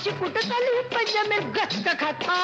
अशी कुठं चालली पंजाबी गस्त खाता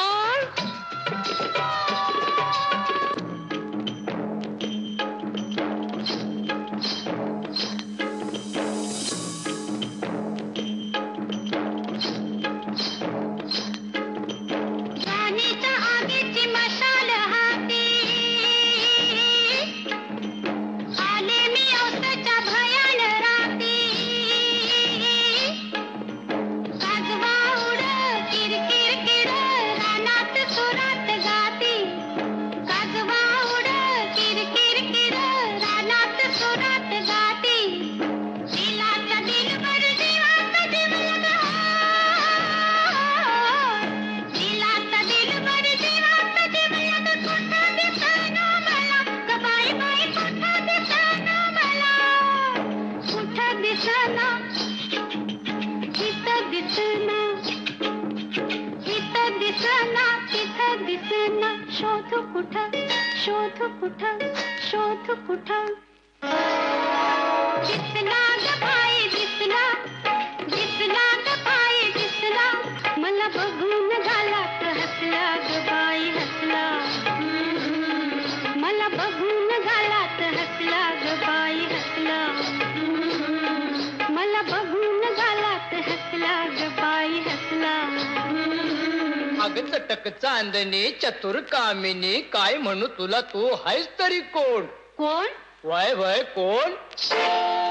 चांदणी चतुर कामिनी काय म्हणू तुला तू आहेस तरी कोण कोण वय वय कोण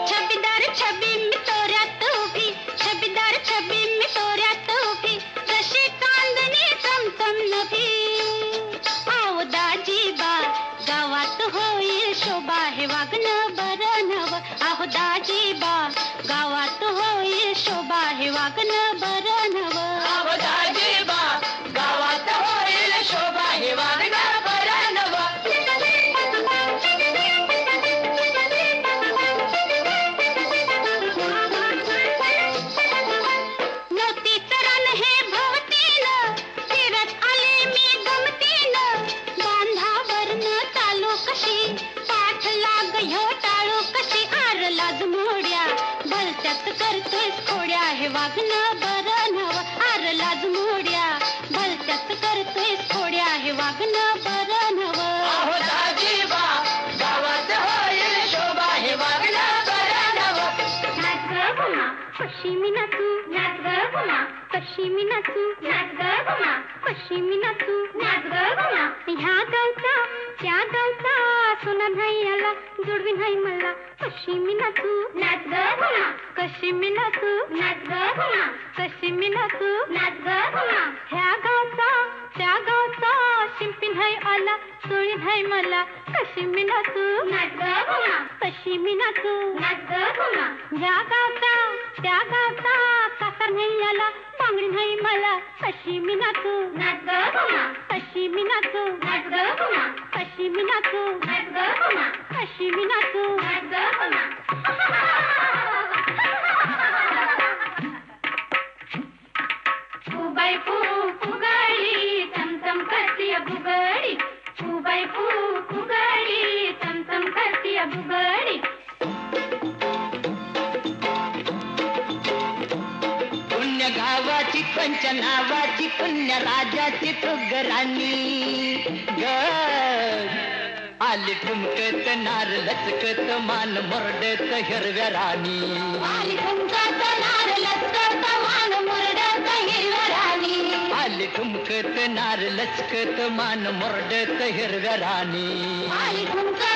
छबीदार छबी मी तोऱ्यात उभी छबीदार छबी मी तोऱ्यात उभी जशी चांदणी चमचम नभी आव दाजीबा गावात होईल शोभा हे वागणं बरं नव आहो दाजीबा गावात होईल शोभा हे वागणं बरं नव आहो दाजीबा गावात होईल शोभा हे वागणं बरं नव वागणं बरं नव आर लाज मोड्या भलत्यात करतोय थोड्या हे वागणं बरं नव आहो दाजीबा गावात होईल शोभा हे वागणं बरं नव नाच ग गुमा कशी मी नाचू नाच ग गुमा कशी मी नाचू नाच ग गुमा कशी मी नाचू नाच ग गुमा ह्या गावचा त्या गावचा सोना नाही आला जोडवी नाही मला कशी मी नाचू नाच ग गुमा कशी मी नाचू नाच ग गुमा कशी मी नाचू नाच ग गुमा ह्या गावचा त्या गावचा शिंपी नाही आला सोळी नाही मला कशी मी नाचू नाच ग गुमा कशी मी नाचू नाच ग गुमा ह्या गावचा त्या गावचा साखर नाही आला बांगडी नाही मला कशी मी नाचू नाच ग गुमा कशी मी नाचू नाच ग गुमा कशी मी नाचू नाच ग गुमा कशी मी नाचू नाच ग गुमा फुबाई फुगाडी चमचम करती बुगडी फुबाई फुगाडी चमचम करती बुगडी पुण्य गावाची पंच नावाची पुण्य राजाची तुगराणी ग आली ठुमकत नार लचकत मान मोरडत हिरव्या राणी आली ठुमकत नार लचकत मान मोरडत हिरव्या राणी आली ठुमकत नार लचकत मान मोरडत हिरव्या राणी आली ठुमकत